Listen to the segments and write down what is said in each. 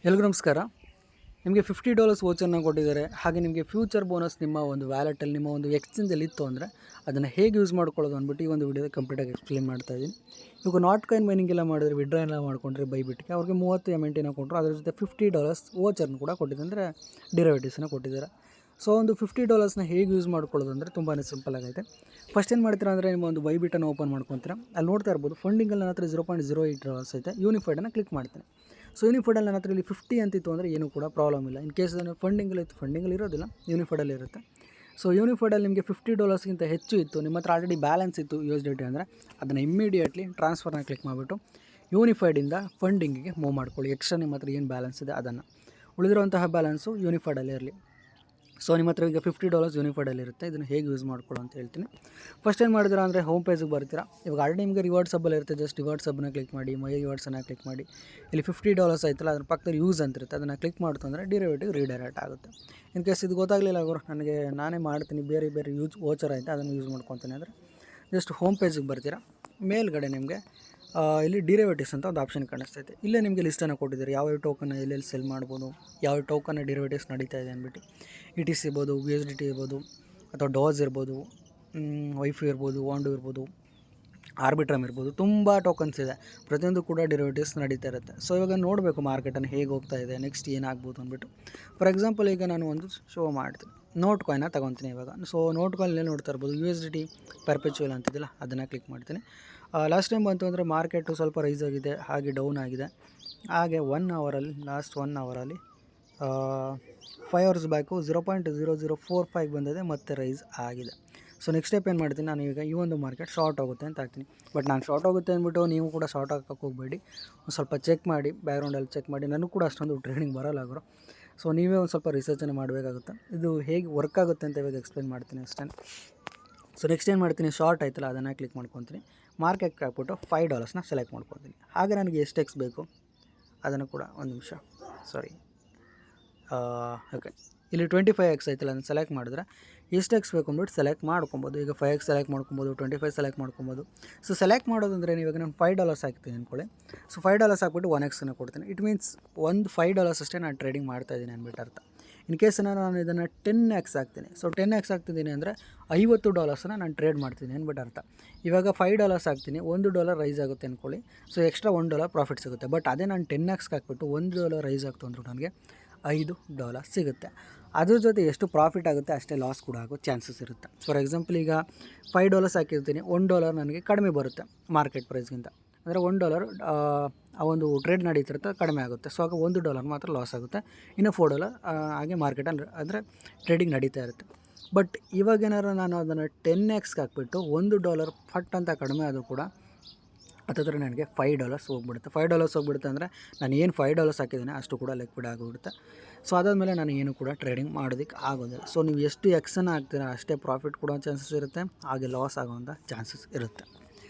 ಎಲ್ರಿಗೂ ನಮಸ್ಕಾರ. ನಿಮಗೆ $50 ವೋಚರ್ನ ಕೊಟ್ಟಿದ್ದಾರೆ. ಹಾಗೆ ನಿಮಗೆ ಫ್ಯೂಚರ್ ಬೋನಸ್ ನಿಮ್ಮ ಒಂದು ವ್ಯಾಲೆಟಲ್ಲಿ ನಿಮ್ಮ ಒಂದು ಎಕ್ಸ್ಚೇಂಜಲ್ಲಿ ಇತ್ತು ಅಂದರೆ ಅದನ್ನು ಹೇಗೆ ಯೂಸ್ ಮಾಡ್ಕೊಳ್ಳೋದು ಅಂದ್ಬಿಟ್ಟು ಈ ಒಂದು ವಿಡಿಯೋದಲ್ಲಿ ಕಂಪ್ಲೀಟಾಗಿ ಎಕ್ಸ್ಪ್ಲೇನ್ ಮಾಡ್ತಾ ಇದ್ದೀನಿ. ಇವಾಗ ನಾಟ್ ಕಾಯಿನ್ ಮೈನಿಂಗ್ ಎಲ್ಲ ಮಾಡಿದ್ರೆ ವಿಡ್ರಾ ಎಲ್ಲ ಮಾಡ್ಕೊಂಡ್ರೆ ಬೈಬಿಟ್ಟಿಗೆ ಅವ್ರಿಗೆ 30 ಎಮೆಂಟಿನ ಕೊಟ್ಟರು. ಅದ್ರ ಜೊತೆ $50 ವೋಚರ್ನ ಕೂಡ ಕೊಟ್ಟಿದ್ದಾರೆ, ಅಂದರೆ ಡಿರೈವೇಟಿವ್ಸನ್ನ ಕೊಟ್ಟಿದ್ದಾರೆ. ಸೊ ಒಂದು $50ನ ಹೇಗೆ ಯೂಸ್ ಮಾಡ್ಕೊಳ್ಳೋದು ಅಂದರೆ ತುಂಬಾ ಸಿಂಪಲ್ ಆಗೈತೆ. ಫಸ್ಟ್ ಏನು ಮಾಡ್ತೀರಾ ಅಂದರೆ ನಿಮ್ಮ ಒಂದು ಬೈಬಿಟನ್ನು ಓಪನ್ ಮಾಡ್ಕೊತೀರಾ. ಅಲ್ಲಿ ನೋಡ್ತಾ ಇರ್ಬೋದು ಫಂಡಿಂಗಲ್ಲಿ ನನ್ನ ಹತ್ರ $0.08 ಐತೆ. ಯೂನಿಫೈಡನ್ನು ಕ್ಲಿಕ್ ಮಾಡ್ತೀನಿ. ಸೊ ಯೂನಿಫೈಡಲ್ಲಿ ನನ್ನ ಹತ್ರ ಇಲ್ಲಿ 50 ಅಂತಿತ್ತು ಅಂದರೆ ಏನೂ ಕೂಡ ಪ್ರಾಬ್ಲಮ್ ಇಲ್ಲ. ಇನ್ ಕೇಸ್ ಫಂಡಿಂಗಲ್ಲಿ ಇತ್ತು, ಫಂಡಿಂಗಲ್ಲಿ ಇರೋದಿಲ್ಲ, ಯೂನಿಫೈಡಲ್ಲಿ ಇರುತ್ತೆ. ಸೊ ಯೂನಿಫೈಡಲ್ಲಿ ನಿಮಗೆ $50ಗಿಂತ ಹೆಚ್ಚು ಇತ್ತು, ನಿಮ್ಮ ಹತ್ರ ಆಲ್ರೆಡಿ ಬ್ಯಾಲೆನ್ಸ್ ಇತ್ತು USDT ಅಂದರೆ ಅದನ್ನು ಇಮ್ಮಿಡಿಯೇಟ್ಲಿ ಟ್ರಾನ್ಸ್ಫರ್ನ ಕ್ಲಿಕ್ ಮಾಡಿಬಿಟ್ಟು ಯೂನಿಫೈಡಿಂದ ಫಂಡಿಂಗಿಗೆ ಮೂವ್ ಮಾಡ್ಕೊಳ್ಳಿ. ಎಕ್ಸ್ಟ್ರಾ ನಿಮ್ಮ ಹತ್ರ ಏನು ಬ್ಯಾಲೆನ್ಸ್ ಇದೆ ಅದನ್ನು, ಉಳಿದಿರುವಂತಹ ಬ್ಯಾಲೆನ್ಸು ಯೂನಿಫೈಡಲ್ಲೇ ಇರಲಿ. ಸೊ ನಿಮ್ಮ ಹತ್ರ ಈಗ $50 ಯೂನಿಫೈಡಲ್ಲಿ ಇರುತ್ತೆ. ಇದನ್ನು ಹೇಗೆ ಯೂಸ್ ಮಾಡ್ಕೊಳ್ಳೋ ಅಂತ ಹೇಳ್ತೀನಿ. ಫಸ್ಟ್ ಏನು ಮಾಡಿದ್ರೆ ಅಂದರೆ ಹೋಮ್ ಪೇಜಿಗೆ ಬರ್ತೀರಾ. ಇವಾಗ ಆಲ್ರೆಡಿ ನಿಮಗೆ ರಿವಾರ್ಡ್ಸ್ ಹಬ್ಬಲ್ಲಿ ಇರುತ್ತೆ. ಜಸ್ಟ್ ರಿವಾರ್ಡ್ಸ್ ಹಬ್ಬನ ಕ್ಲಿಕ್ ಮಾಡಿ, ಮೈ ರಿವಾರ್ಡ್ಸನ್ನು ಕ್ಲಿಕ್ ಮಾಡಿ. ಇಲ್ಲಿ $50 ಆಯ್ತಲ್ಲ, ಅದ್ರ ಪಕ್ಕದಲ್ಲಿ ಯೂಸ್ ಅಂತಿರುತ್ತೆ, ಅದನ್ನು ಕ್ಲಿಕ್ ಮಾಡ್ತು ಅಂದರೆ ಡಿರೈವೇಟಿವ್ ರೀಡೈರೆಕ್ಟ್ ಆಗುತ್ತೆ. ಇನ್ ಕೇಸ್ ಇದು ಗೊತ್ತಾಗಲಿಲ್ಲ ಅವರು ನಾನೇ ಮಾಡ್ತೀನಿ, ಬೇರೆ ವೋಚರ್ ಆಯಿತು ಅದನ್ನು ಯೂಸ್ ಮಾಡ್ಕೊತೀನಿ ಅಂದರೆ ಜಸ್ಟ್ ಹೋಮ್ ಪೇಜಿಗೆ ಬರ್ತೀರಾ. ಮೇಲ್ಗಡೆ ನಿಮಗೆ ಇಲ್ಲಿ ಡಿರೈವೇಟಿವ್ಸ್ ಅಂತ ಒಂದು ಆಪ್ಷನ್ ಕಾಣಿಸ್ತೈತೆ. ಇಲ್ಲೇ ನಿಮಗೆ ಲಿಸ್ಟನ್ನು ಕೊಟ್ಟಿದ್ದಾರೆ, ಯಾವ ಟೋಕನ್ನ ಎಲ್ಲೆಲ್ಲಿ ಸೆಲ್ ಮಾಡ್ಬೋದು, ಯಾವ ಟೋಕನ್ನ ಡಿರೈವೇಟಿವ್ಸ್ ನಡೀತಾ ಇದೆ ಅಂದ್ಬಿಟ್ಟು. ETC ಇರ್ಬೋದು, USDT ಇರ್ಬೋದು, ಅಥವಾ ಡಾಸ್ ಇರ್ಬೋದು, ವೈಫೈ ಇರ್ಬೋದು, ವಾಂಡು ಇರ್ಬೋದು, ಆರ್ಬಿಟ್ರಮ್ ಇರ್ಬೋದು, ತುಂಬ ಟೋಕನ್ಸ್ ಇದೆ. ಪ್ರತಿಯೊಂದು ಕೂಡ ಡಿರೈವೇಟಿವ್ಸ್ ನಡೀತಾ ಇರುತ್ತೆ. ಸೊ ಇವಾಗ ನೋಡಬೇಕು ಮಾರ್ಕೆಟನ್ನು ಹೇಗೆ ಹೋಗ್ತಾ ಇದೆ, ನೆಕ್ಸ್ಟ್ ಏನಾಗ್ಬೋದು ಅಂದ್ಬಿಟ್ಟು. ಫಾರ್ ಎಕ್ಸಾಂಪಲ್ ಈಗ ನಾನು ಒಂದು ಶೋ ಮಾಡ್ತೀನಿ, ನೋಟ್ ಕಾಯಿನ್ನ ತೊಗೊತೀನಿ ಇವಾಗ. ಸೊ ನೋಟ್ ಕಾಯಿನಲ್ಲಿ ನೋಡ್ತಾ ಇರ್ಬೋದು USDT ಪರ್ಪೆಚುವಲ್ ಅಂತಿದ್ದಿಲ್ಲ, ಅದನ್ನು ಕ್ಲಿಕ್ ಮಾಡ್ತೀನಿ. ಲಾಸ್ಟ್ ಟೈಮ್ ಬಂತು ಅಂದರೆ ಮಾರ್ಕೆಟು ಸ್ವಲ್ಪ ರೈಸ್ ಆಗಿದೆ, ಹಾಗೆ ಡೌನ್ ಆಗಿದೆ. ಹಾಗೆ 1 ಅವರಲ್ಲಿ, ಲಾಸ್ಟ್ 1 ಅವರಲ್ಲಿ 5 ಅವರ್ಸ್ ಬ್ಯಾಕು 0.0045 ಬಂದಿದೆ, ಮತ್ತು ರೈಸ್ ಆಗಿದೆ. ಸೊ ನೆಕ್ಸ್ಟ್ ಸ್ಟೆಪ್ ಏನು ಮಾಡ್ತೀನಿ, ನಾನು ಈಗ ಈ ಒಂದು ಮಾರ್ಕೆಟ್ ಶಾರ್ಟ್ ಹೋಗುತ್ತೆ ಅಂತ ಹಾಕ್ತೀನಿ. ಬಟ್ ನಾನು ಶಾರ್ಟ್ ಹೋಗುತ್ತೆ ಅಂದ್ಬಿಟ್ಟು ನೀವು ಕೂಡ ಶಾರ್ಟ್ ಹಾಕೋಕ್ಕೆ ಹೋಗಬೇಡಿ. ಒಂದು ಸ್ವಲ್ಪ ಚೆಕ್ ಮಾಡಿ, ಬ್ಯಾಕ್ಗ್ರೌಂಡಲ್ಲಿ ಚೆಕ್ ಮಾಡಿ. ನನಗೂ ಕೂಡ ಅಷ್ಟೊಂದು ಟ್ರೇಡಿಂಗ್ ಬರೋಲ್ಲ ಅವರು. ಸೊ ನೀವೇ ಒಂದು ಸ್ವಲ್ಪ ರಿಸರ್ಚನ್ನು ಮಾಡಬೇಕಾಗುತ್ತೆ. ಇದು ಹೇಗೆ ವರ್ಕ್ ಆಗುತ್ತೆ ಅಂತ ಇವಾಗ ಎಕ್ಸ್ಪ್ಲೇನ್ ಮಾಡ್ತೀನಿ ಅಷ್ಟೇ. ಸೊ ನೆಕ್ಸ್ಟ್ ಏನು ಮಾಡ್ತೀನಿ, ಶಾರ್ಟ್ ಆಯ್ತಲ್ಲ ಅದನ್ನು ಕ್ಲಿಕ್ ಮಾಡ್ಕೊತೀನಿ. ಮಾರ್ಕೆಟ್ಗೆ ಹಾಕ್ಬಿಟ್ಟು $5ನ ಸೆಲೆಕ್ಟ್ ಮಾಡ್ಕೊತೀನಿ. ಹಾಗೆ ನನಗೆ ಎಷ್ಟು ಎಕ್ಸ್ ಬೇಕು ಅದನ್ನು ಕೂಡ ಒಂದು ನಿಮಿಷ, ಸಾರಿ, ಓಕೆ, ಇಲ್ಲಿ 25x ಐತಲ್ಲ, ಅದನ್ನು ಸೆಲೆಕ್ಟ್ ಮಾಡಿದ್ರೆ ಎಷ್ಟು ಎಕ್ಸ್ ಬೇಕು ಅಂದ್ಬಿಟ್ಟು ಸೆಲೆಕ್ಟ್ ಮಾಡ್ಕೊಬೋದು. ಈಗ 5x ಸೆಲೆಕ್ಟ್ ಮಾಡ್ಕೊಬೋದು, 25 ಸೆಲೆಕ್ಟ್ ಮಾಡ್ಕೊಬೋದು. ಸೊ ಸೆಲೆಕ್ಟ್ ಮಾಡೋದಂದರೆ ಇವಾಗ ನಾನು $5 ಹಾಕ್ತೀನಿ ಅಂದ್ಕೊಳ್ಳಿ. ಸೊ $5 ಹಾಕ್ಬಿಟ್ಟು 1x ಕೊಡ್ತೀನಿ. ಇಟ್ ಮೀನ್ಸ್ ಒಂದು $5 ಅಷ್ಟೇ ನಾನು ಟ್ರೇಡಿಂಗ್ ಮಾಡ್ತಾಯಿದ್ದೀನಿ ಅಂದ್ಬಿಟ್ಟು ಅರ್ಥ. ಇನ್ ಕೇಸ್ ನಾನು ಇದನ್ನು 10x ಹಾಕ್ತೀನಿ. ಸೊ 10x ಹಾಕ್ತಿದ್ದೀನಿ ಅಂದರೆ $50 ನಾನು ಟ್ರೇಡ್ ಮಾಡ್ತೀನಿ ಅಂದ್ಬಿಟ್ಟು ಅರ್ಥ. ಇವಾಗ $5 ಹಾಕ್ತೀನಿ, $1 ರೈಸ್ ಆಗುತ್ತೆ ಅಂದ್ಕೊಳ್ಳಿ. ಸೊ ಎಕ್ಸ್ಟ್ರಾ $1 ಪ್ರಾಫಿಟ್ ಸಿಗುತ್ತೆ. ಬಟ್ ಅದೇ ನಾನು 10x ಹಾಕ್ಬಿಟ್ಟು $1 ರೈಸ್ ಆಗ್ತು ಅಂದರೂ ನನಗೆ $5 ಸಿಗುತ್ತೆ. ಅದ್ರ ಜೊತೆ ಎಷ್ಟು ಪ್ರಾಫಿಟ್ ಆಗುತ್ತೆ ಅಷ್ಟೇ ಲಾಸ್ ಕೂಡ ಆಗೋ ಚಾನ್ಸಸ್ ಇರುತ್ತೆ. ಫಾರ್ ಎಕ್ಸಾಂಪಲ್ ಈಗ $5 ಹಾಕಿರ್ತೀನಿ, $1 ನನಗೆ ಕಡಿಮೆ ಬರುತ್ತೆ ಮಾರ್ಕೆಟ್ ಪ್ರೈಸ್ಗಿಂತ. ಅಂದರೆ $1 ಆ ಒಂದು ಟ್ರೇಡ್ ನಡೀತಿರುತ್ತೆ, ಕಡಿಮೆ ಆಗುತ್ತೆ. ಸೊ ಆಗ $1 ಮಾತ್ರ ಲಾಸ್ ಆಗುತ್ತೆ. ಇನ್ನು $4 ಹಾಗೆ ಮಾರ್ಕೆಟಲ್ಲಿ ಅಂದರೆ ಟ್ರೇಡಿಂಗ್ ನಡೀತಾ ಇರುತ್ತೆ. ಬಟ್ ಇವಾಗೇನಾದ್ರು ನಾನು ಅದನ್ನು 10x ಹಾಕ್ಬಿಟ್ಟು $1 ಫಟ್ ಅಂತ ಕಡಿಮೆ ಆದರೂ ಕೂಡ ಹತ್ತಿರ ನನಗೆ $5 ಹೋಗ್ಬಿಡುತ್ತೆ. $5 ಹೋಗ್ಬಿಡುತ್ತೆ ಅಂದರೆ ನಾನು ಏನು $5 ಹಾಕಿದ್ದೀನಿ ಅಷ್ಟು ಕೂಡ ಲಿಕ್ವಿಡ್ ಆಗಿಬಿಡುತ್ತೆ. ಸೊ ಅದಾದಮೇಲೆ ನಾನು ಏನು ಕೂಡ ಟ್ರೇಡಿಂಗ್ ಮಾಡೋದಕ್ಕೆ ಆಗೋದಿಲ್ಲ. ಸೊ ನೀವು ಎಷ್ಟು ಎಕ್ಸನ್ನು ಹಾಕ್ತೀರಾ ಅಷ್ಟೇ ಪ್ರಾಫಿಟ್ ಕೊಡೋ ಚಾನ್ಸಸ್ ಇರುತ್ತೆ, ಹಾಗೆ ಲಾಸ್ ಆಗೋವಂಥ ಚಾನ್ಸಸ್ ಇರುತ್ತೆ.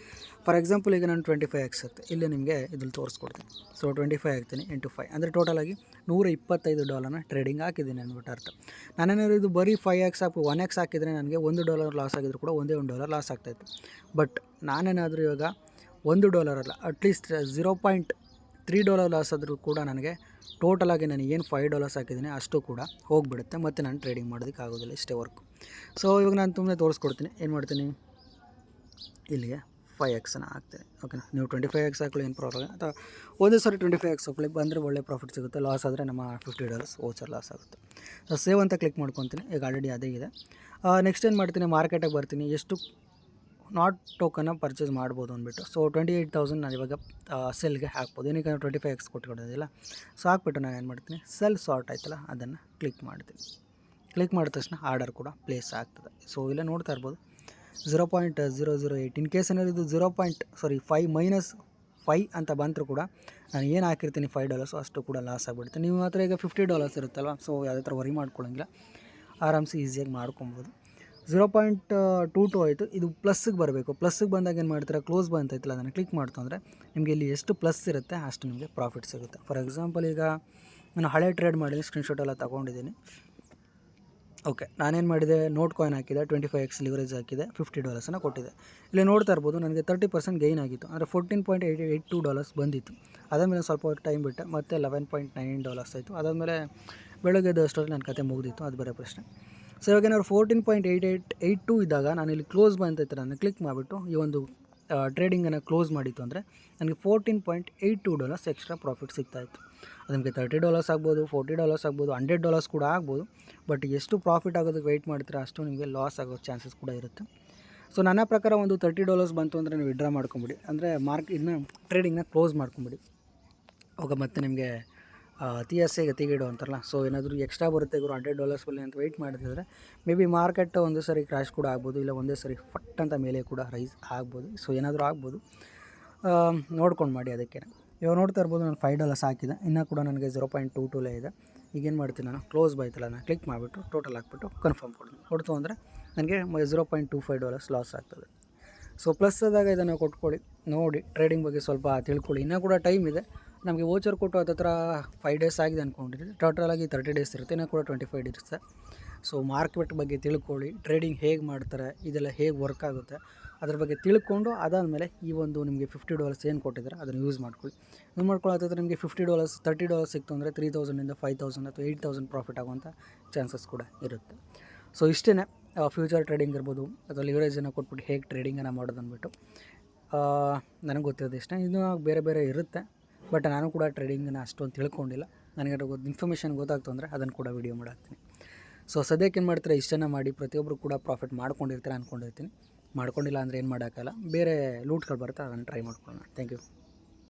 ಫಾರ್ ಎಕ್ಸಾಂಪಲ್ ಈಗ ನಾನು 25x ಹಾಕ್ತೆ, ಇಲ್ಲಿ ನಿಮಗೆ ಇದ್ರಲ್ಲಿ ತೋರಿಸ್ಕೊಡ್ತೀನಿ. ಸೊ 25 ಹಾಕ್ತೀನಿ ಇಂಟು 5 ಅಂದರೆ ಟೋಟಲಾಗಿ $125 ಟ್ರೇಡಿಂಗ್ ಹಾಕಿದ್ದೀನಿ ಅಂದ್ಬಿಟ್ಟು ಅರ್ಥ. ನಾನೇನಾದ್ರು ಇದು ಬರೀ 5x ಹಾಕಿ 1x ಹಾಕಿದರೆ ನನಗೆ $1 ಲಾಸ್ ಆಗಿದ್ರು ಕೂಡ ಒಂದೇ $1 ಲಾಸ್ ಆಗ್ತಾಯಿತ್ತು. ಬಟ್ ನಾನೇನಾದರೂ ಇವಾಗ $1 ಅಲ್ಲ, ಅಟ್ಲೀಸ್ಟ್ $0.3 ಲಾಸ್ ಆದರೂ ಕೂಡ ನನಗೆ ಟೋಟಲಾಗಿ ನಾನು ಏನು $5 ಹಾಕಿದ್ದೀನಿ ಅಷ್ಟು ಕೂಡ ಹೋಗಿಬಿಡುತ್ತೆ, ಮತ್ತು ನಾನು ಟ್ರೇಡಿಂಗ್ ಮಾಡೋದಕ್ಕೆ ಆಗೋದಿಲ್ಲ. ಇಷ್ಟೇ ವರ್ಕು. ಸೊ ಇವಾಗ ನಾನು ತುಂಬನೇ ತೋರಿಸ್ಕೊಡ್ತೀನಿ. ಏನು ಮಾಡ್ತೀನಿ, ಇಲ್ಲಿಗೆ 5xನ ಹಾಕ್ತೀನಿ. ಓಕೆನಾ, ನೀವು 25x ಹಾಕೊಳ್ಳಿ, ಏನು ಪ್ರಾಬ್ಲಮ್, ಅಥವಾ ಒಂದೇ ಸಾರಿ 25x ಹಾಕೊಳ್ಳಿ, ಬಂದರೆ ಒಳ್ಳೆ ಪ್ರಾಫಿಟ್ ಸಿಗುತ್ತೆ. ಲಾಸ್ ಆದರೆ ನಮ್ಮ $50 ವೋಚರ್ ಲಾಸ್ ಆಗುತ್ತೆ. ಸೊ ಸೇವ್ ಅಂತ ಕ್ಲಿಕ್ ಮಾಡ್ಕೊತೀನಿ. ಈಗ ಆಲ್ರೆಡಿ ಅದೇ ಇದೆ. ನೆಕ್ಸ್ಟ್ ಏನು ಮಾಡ್ತೀನಿ, ಮಾರ್ಕೆಟಿಗೆ ಬರ್ತೀನಿ, ಎಷ್ಟು ನಾಟ್ ಟೋಕನ್ನ ಪರ್ಚೇಸ್ ಮಾಡ್ಬೋದು ಅಂದ್ಬಿಟ್ಟು. ಸೊ 28,000 ನಾನು ಇವಾಗ ಸೆಲ್ಗೆ ಹಾಕ್ಬೋದು. ಏನಕ್ಕೆ 25x ಕೊಟ್ಕೊಡೋದಿಲ್ಲ. ಸೊ ಹಾಕ್ಬಿಟ್ಟು ನಾನು ಏನು ಮಾಡ್ತೀನಿ, ಸೆಲ್ ಸಾರ್ಟ್ ಆಯ್ತಲ್ಲ ಅದನ್ನು ಕ್ಲಿಕ್ ಮಾಡ್ತೀನಿ. ಕ್ಲಿಕ್ ಮಾಡಿದ ತಕ್ಷಣ ಆರ್ಡರ್ ಕೂಡ ಪ್ಲೇಸ್ ಆಗ್ತದೆ. ಸೊ ಇಲ್ಲೇ ನೋಡ್ತಾ ಇರ್ಬೋದು 0.008. ಇನ್ ಕೇಸ್ ಏನಾದ್ರು ಇದು 5 ಅಂತ ಬಂದರೂ ಕೂಡ ನಾನು ಏನು ಹಾಕಿರ್ತೀನಿ $5 ಅಷ್ಟು ಕೂಡ ಲಾಸ್ ಆಗಿಬಿಡುತ್ತೆ. ನೀವು ಮಾತ್ರ ಈಗ $50 ಇರುತ್ತಲ್ವ, ಸೊ ಯಾವುದೇ ಥರ ವರಿ ಮಾಡ್ಕೊಳ್ಳೋಂಗಿಲ್ಲ, ಆರಾಮ್ಸೆ ಈಸಿಯಾಗಿ ಮಾಡ್ಕೊಬೋದು. 0.22 ಆಯಿತು. ಇದು ಪ್ಲಸ್ಸಿಗೆ ಬರಬೇಕು. ಪ್ಲಸ್ಸಿಗೆ ಬಂದಾಗ ಏನು ಮಾಡ್ತೀರಾ, ಕ್ಲೋಸ್ ಬಂತೈತಲ್ಲ ಅದನ್ನು ಕ್ಲಿಕ್ ಮಾಡ್ತು ಅಂದರೆ ನಿಮಗೆ ಇಲ್ಲಿ ಎಷ್ಟು ಪ್ಲಸ್ ಇರುತ್ತೆ ಅಷ್ಟು ನಿಮಗೆ ಪ್ರಾಫಿಟ್ ಸಿಗುತ್ತೆ. ಫಾರ್ ಎಕ್ಸಾಂಪಲ್ ಈಗ ನಾನು ಹಳೆ ಟ್ರೇಡ್ ಮಾಡಿ ಸ್ಕ್ರೀನ್ಶಾಟ್ ಎಲ್ಲ ತೊಗೊಂಡಿದ್ದೀನಿ. ಓಕೆ, ನಾನೇನು ಮಾಡಿದೆ, ನೋಟ್ ಕಾಯಿನ್ ಹಾಕಿದೆ, 25x ಲಿವರೇಜ್ ಹಾಕಿದೆ, $50 ಕೊಟ್ಟಿದೆ. ಇಲ್ಲಿ ನೋಡ್ತಾ ಇರ್ಬೋದು ನನಗೆ 30% ಗೈನ್ ಆಗಿತ್ತು, ಅಂದರೆ $14.82 ಬಂದಿತ್ತು. ಅದಾದಮೇಲೆ ಸ್ವಲ್ಪ ಟೈಮ್ ಬಿಟ್ಟೆ, ಮತ್ತೆ $11.9 ಆಯಿತು. ಅದಾದಮೇಲೆ ಬೆಳಗ್ಗೆ ಎದ್ದಷ್ಟರಲ್ಲಿ ನನ್ನ ಕತೆ ಮುಗಿದಿತ್ತು, ಅದು ಬೇರೆ ಪ್ರಶ್ನೆ. ಸೊ ಇವಾಗ ಏನಾದ್ರು 14.8882 ಇದ್ದಾಗ ನಾನು ಇಲ್ಲಿ ಕ್ಲೋಸ್ ಬಂತೈತೆ, ನಾನು ಕ್ಲಿಕ್ ಮಾಡಿಬಿಟ್ಟು ಈ ಒಂದು ಟ್ರೇಡಿಂಗನ್ನು ಕ್ಲೋಸ್ ಮಾಡಿತ್ತು ಅಂದರೆ ನನಗೆ $14.82 ಎಕ್ಸ್ಟ್ರಾ ಪ್ರಾಫಿಟ್ ಸಿಗ್ತಾಯಿತ್ತು. ಅದು ನಿಮಗೆ $30 ಆಗ್ಬೋದು, $40 ಆಗ್ಬೋದು, $100 ಕೂಡ ಆಗ್ಬೋದು. ಬಟ್ ಎಷ್ಟು ಪ್ರಾಫಿಟ್ ಆಗೋದಕ್ಕೆ ವೆಯ್ಟ್ ಮಾಡ್ತೀರಾ ಅಷ್ಟು ನಿಮಗೆ ಲಾಸ್ ಆಗೋ ಚಾನ್ಸಸ್ ಕೂಡ ಇರುತ್ತೆ. ಸೊ ನನ್ನ ಪ್ರಕಾರ ಒಂದು $30 ಬಂತು ಅಂದರೆ ನೀವು ವಿಡ್ರಾ ಮಾಡ್ಕೊಂಬಿಡಿ, ಅಂದರೆ ಇದನ್ನ ಟ್ರೇಡಿಂಗ್ನ ಕ್ಲೋಸ್ ಮಾಡ್ಕೊಂಬಿಡಿ. ಅವಾಗ ಮತ್ತೆ ನಿಮಗೆ ಅತಿ ಆಸೆ ಗತಿಗೇಡು ಅಂತಾರಲ್ಲ, ಸೊ ಏನಾದರೂ ಎಕ್ಸ್ಟ್ರಾ ಬರುತ್ತೆ ಇವರು $100 ಬಲ್ಲಿ ಅಂತ ವೆಯ್ಟ್ ಮಾಡ್ತಿದ್ರೆ ಮೇ ಬಿ ಮಾರ್ಕೆಟ್ ಒಂದೇ ಸರಿ ಕ್ರ್ಯಾಶ್ ಕೂಡ ಆಗ್ಬೋದು, ಇಲ್ಲ ಒಂದೇ ಸರಿ ಫಟ್ ಅಂತ ಮೇಲೆ ಕೂಡ ರೈಸ್ ಆಗ್ಬೋದು. ಸೊ ಏನಾದರೂ ಆಗ್ಬೋದು, ನೋಡ್ಕೊಂಡು ಮಾಡಿ. ಅದಕ್ಕೆ ಇವಾಗ ನೋಡ್ತಾ ಇರ್ಬೋದು ನಾನು $5 ಹಾಕಿದೆ, ಇನ್ನೂ ಕೂಡ ನನಗೆ 0.22 ಇದೆ. ಈಗೇನು ಮಾಡ್ತೀನಿ, ನಾನು ಕ್ಲೋಸ್ ಬಾಯ್ತಲ್ಲ, ನಾನು ಕ್ಲಿಕ್ ಮಾಡಿಬಿಟ್ಟು ಟೋಟಲ್ ಹಾಕ್ಬಿಟ್ಟು ಕನ್ಫರ್ಮ್ ಕೊಡ್ತು ಅಂದರೆ ನನಗೆ $0.25 ಲಾಸ್ ಆಗ್ತದೆ. ಸೊ ಪ್ಲಸ್ ಆದಾಗ ಇದನ್ನು ಕೊಟ್ಕೊಳ್ಳಿ, ನೋಡಿ ಟ್ರೇಡಿಂಗ್ ಬಗ್ಗೆ ಸ್ವಲ್ಪ ತಿಳ್ಕೊಳ್ಳಿ. ಇನ್ನೂ ಕೂಡ ಟೈಮ್ ಇದೆ, ನಮಗೆ ವೋಚರ್ ಕೊಟ್ಟು ಹತ್ತತ್ರ 5 ಡೇಸ್ ಆಗಿದೆ ಅಂದ್ಕೊಂಡಿರಿ, ಟೋಟಲಾಗಿ 30 ಡೇಸ್ ಇರುತ್ತೆ, ಇನ್ನೂ ಕೂಡ 25 ಡೇಸ್ ಇರುತ್ತೆ. ಸೊ ಮಾರ್ಕೆಟ್ ಬಗ್ಗೆ ತಿಳ್ಕೊಳ್ಳಿ, ಟ್ರೇಡಿಂಗ್ ಹೇಗೆ ಮಾಡ್ತಾರೆ, ಇದೆಲ್ಲ ಹೇಗೆ ವರ್ಕ್ ಆಗುತ್ತೆ ಅದ್ರ ಬಗ್ಗೆ ತಿಳ್ಕೊಂಡು ಅದಾದಮೇಲೆ ಈ ಒಂದು ನಿಮಗೆ $50 ಏನು ಕೊಟ್ಟಿದ್ದಾರೆ ಅದನ್ನು ಯೂಸ್ ಮಾಡ್ಕೊಳ್ಳಿ. ಯೂಸ್ ಮಾಡ್ಕೊಳ್ಳೋದಾದ್ರೆ ನಿಮಗೆ $50 $30 ಸಿಕ್ತು ಅಂದರೆ 3000ಇಂದ 5000 ಅಥವಾ 8000 ಪ್ರಾಫಿಟ್ ಆಗುವಂಥ ಚಾನ್ಸಸ್ ಕೂಡ ಇರುತ್ತೆ. ಸೊ ಇಷ್ಟೇ ಫ್ಯೂಚರ್ ಟ್ರೇಡಿಂಗ್ ಇರ್ಬೋದು ಅಥವಾ ಲಿವರೇಜನ್ನು ಕೊಟ್ಬಿಟ್ಟು ಹೇಗೆ ಟ್ರೇಡಿಂಗನ್ನು ಮಾಡೋದು ಅಂದ್ಬಿಟ್ಟು ನನಗೆ ಗೊತ್ತಿರೋದು ಇಷ್ಟ. ಇನ್ನೂ ಬೇರೆ ಬೇರೆ ಇರುತ್ತೆ, ಬಟ್ ನಾನು ಕೂಡ ಟ್ರೇಡಿಂಗನ್ನು ಅಷ್ಟೊಂದು ತಿಳ್ಕೊಂಡಿಲ್ಲ. ನನಗೆ ಇನ್ಫಾರ್ಮೇಷನ್ ಗೊತ್ತಾಗ್ತು ಅಂದರೆ ಅದನ್ನು ಕೂಡ ವೀಡಿಯೋ ಮಾಡಾಕ್ತೀನಿ. ಸೊ ಸದ್ಯಕ್ಕೆ ಏನು ಮಾಡ್ತೀರಾ, ಇಷ್ಟನ್ನು ಮಾಡಿ, ಪ್ರತಿಯೊಬ್ಬರು ಕೂಡ ಪ್ರಾಫಿಟ್ ಮಾಡ್ಕೊಂಡಿರ್ತೀರ ಅಂದ್ಕೊಂಡಿರ್ತೀನಿ. ಮಾಡ್ಕೊಂಡಿಲ್ಲ ಅಂದರೆ ಏನು ಮಾಡೋಕ್ಕಲ್ಲ, ಬೇರೆ ಲೂಟ್ಗಳು ಬರುತ್ತೆ, ಅದನ್ನು ಟ್ರೈ ಮಾಡ್ಕೊಳ್ಳೋಣ. Thank you.